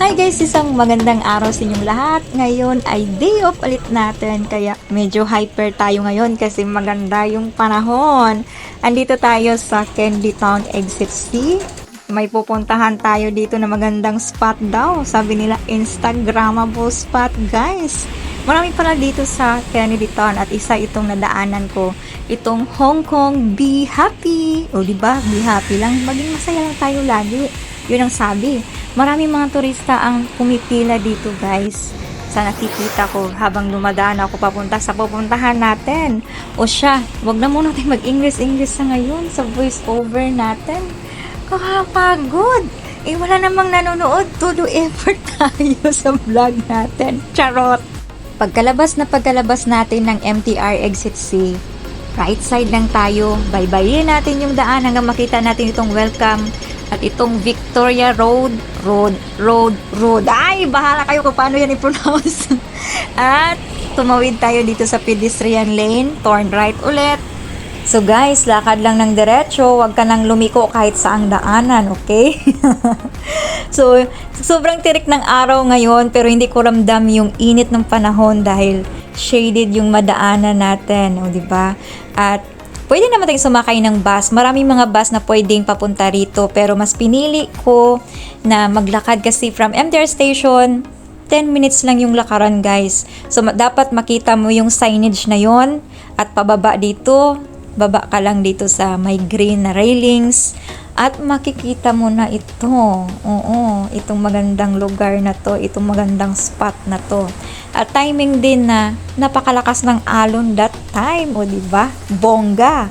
Hi guys! Isang magandang araw sa inyong lahat. Ngayon ay day off ulit natin. Kaya medyo hyper tayo ngayon kasi maganda yung panahon. Andito tayo sa Candy Town Exit C. May pupuntahan tayo dito na magandang spot daw. Sabi nila Instagrammable spot guys. Marami pala dito sa Candy Town at isa itong nadaanan ko. Itong Hong Kong Be Happy. O diba? Be happy lang. Maging masaya lang tayo lagi. Yun ang sabi. Maraming mga turista ang pumipila dito guys. Sa nakikita ko habang dumadaan ako papunta sa pupuntahan natin. O siya, wag na muna tayo mag-English sa ngayon sa voice over natin. Kakapagod. Wala namang nanonood. Todo effort tayo sa vlog natin. Charot. Pagkalabas natin ng MTR Exit C, right side lang tayo. Baybayin natin yung daan hanggang makita natin itong welcome. At itong Victoria Road. Ay, bahala kayo kung paano yan i-pronounce. At tumawid tayo dito sa pedestrian lane. Turn right ulit. So guys, lakad lang ng diretso. Huwag ka nang lumiko kahit saang daanan, okay? So, sobrang tirik ng araw ngayon pero hindi ko ramdam yung init ng panahon dahil shaded yung madaanan natin, o diba? At pwede naman tayong sumakay ng bus. Maraming mga bus na pwedeng papunta rito. Pero mas pinili ko na maglakad kasi from MTR station, 10 minutes lang yung lakaran guys. So dapat makita mo yung signage na yon. At pababa dito, baba ka lang dito sa may green na railings. At makikita mo na ito. Oo, itong magandang lugar na to. Itong magandang spot na to. At timing din na napakalakas ng alon that time. O diba? Bongga.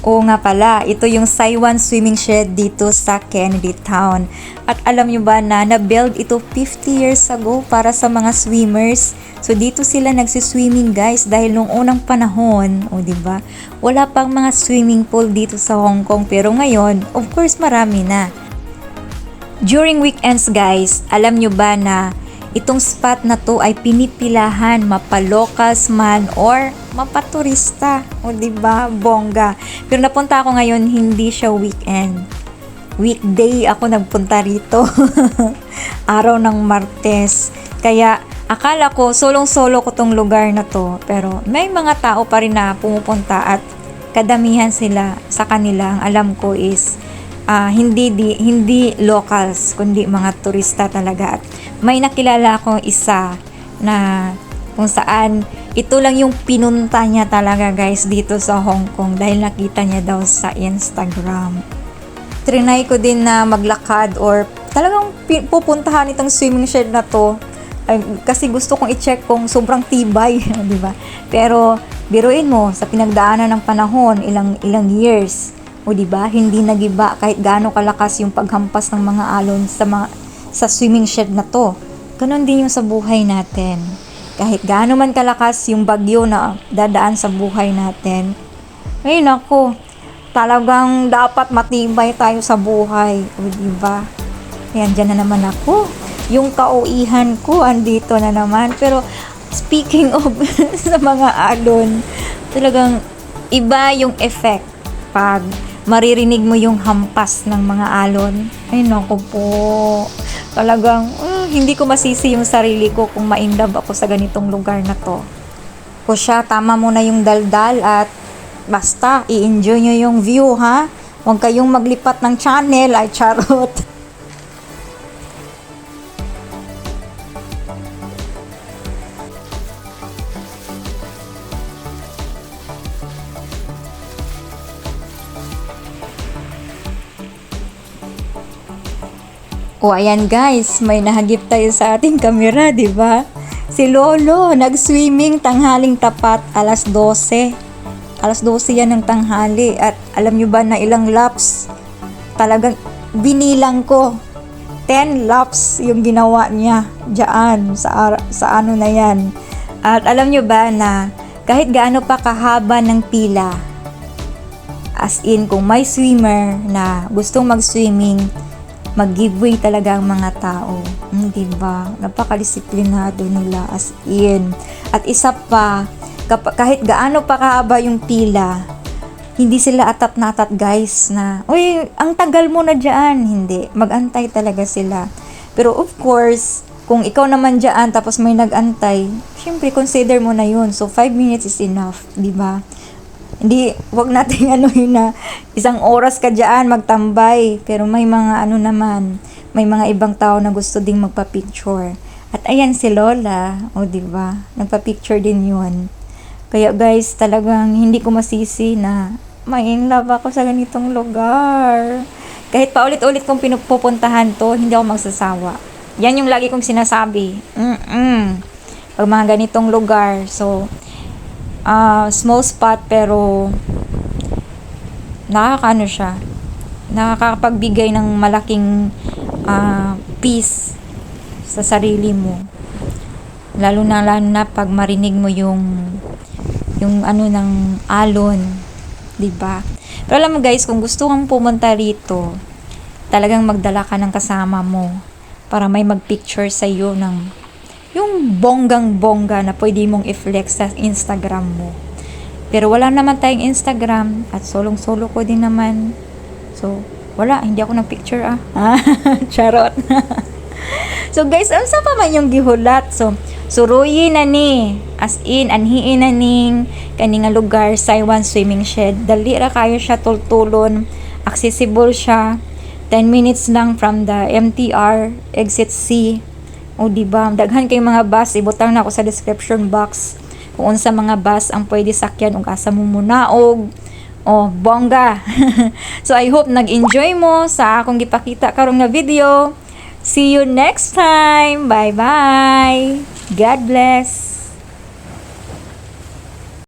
Oo nga pala, ito yung Saiwan Swimming Shed dito sa Kennedy Town. At alam nyo ba na na-build ito 50 years ago para sa mga swimmers? So dito sila nagsiswimming guys dahil nung unang panahon, o diba, wala pang mga swimming pool dito sa Hong Kong pero ngayon, of course marami na. During weekends guys, alam nyo ba na itong spot na to ay pinipilahan mapa-locals man or mapa-turista. O diba? Bongga. Pero napunta ako ngayon, hindi siya weekend. Weekday ako nagpunta rito. Araw ng Martes. Kaya akala ko, solong-solo ko tong lugar na to. Pero may mga tao pa rin na pumupunta at kadamihan sila sa kanila. Ang alam ko is hindi locals kundi mga turista talaga. At may nakilala akong isa na kung saan ito lang yung pinunta niya talaga guys dito sa Hong Kong dahil nakita niya daw sa Instagram. Trinay ko din na maglakad or talagang pupuntahan itong swimming shed na to kasi gusto kong i-check kung sobrang tibay, di ba? Pero biruin mo sa pinagdaanan ng panahon, ilang years. O diba, hindi nagiba kahit gaano kalakas yung paghampas ng mga alon sa swimming shed na to. Ganon din yung sa buhay natin. Kahit gaano man kalakas yung bagyo na dadaan sa buhay natin. Ngayon ako, talagang dapat matibay tayo sa buhay. O diba? Ayan, dyan na naman ako. Yung kauihan ko, andito na naman. Pero speaking of sa mga alon, talagang iba yung effect pag maririnig mo yung hampas ng mga alon. Ay naku po, talagang hindi ko masisi yung sarili ko kung ma-inlove ako sa ganitong lugar na to. O siya, tama mo na yung daldal at basta i-enjoy nyo yung view ha. Huwag kayong maglipat ng channel, ay charot. O ayan guys, may nahagip tayo sa ating kamera, di ba? Si Lolo, nag-swimming tanghaling tapat, alas 12. Alas 12 yan ng tanghali at alam nyo ba na ilang laps? Talagang binilang ko. 10 laps yung ginawa niya diyan sa ano na yan. At alam nyo ba na kahit gaano pa kahaba ng pila, as in kung may swimmer na gustong mag-swimming, mag-giveaway talaga ang mga tao. Diba? Napakadisiplinado nila as in. At isa pa, kahit gaano pa kahaba yung pila, hindi sila atat na atat guys na, uy, ang tagal mo na dyan. Hindi, magantay talaga sila. Pero of course, kung ikaw naman dyan tapos may nagantay, syempre consider mo na yun. So 5 minutes is enough, di ba? Hindi, wag natin na isang oras ka dyan magtambay. Pero may mga naman, may mga ibang tao na gusto ding magpa-picture. At ayan si Lola, o di ba? Nagpa-picture din yun. Kaya guys, talagang hindi ko masisi na may in love ako sa ganitong lugar. Kahit paulit-ulit kong pinupuntahan to, hindi ako magsasawa. Yan yung lagi kong sinasabi. Pag mga ganitong lugar. So, small spot pero nakakaano siya. Nakakapagbigay ng malaking peace sa sarili mo. Lalo na pag marinig mo yung ng alon, 'di ba? Pero alam mo guys, kung gusto kang pumunta rito, talagang magdala ka ng kasama mo para may magpicture sa iyo ng yung bonggang-bongga na pwede mong i-flex sa Instagram mo. Pero wala naman tayong Instagram at solong-solo ko din naman. So, wala, hindi ako nag-picture Charot. So guys, ano sa pa man yung gihulat? So, suruyin na ni, as in, anhiin na ning kaninga lugar, Saiwan Swimming Shed. Dali ra kayo siya tultulon, accessible siya. 10 minutes lang from the MTR, exit C. O diba, daghan kay mga bus, ibutang na ako sa description box kung unsa mga bus ang pwede sakyan ug asa mo munaog. Oh, bongga. So I hope nag-enjoy mo sa akong gipakita karong nga video. See you next time. Bye-bye. God bless.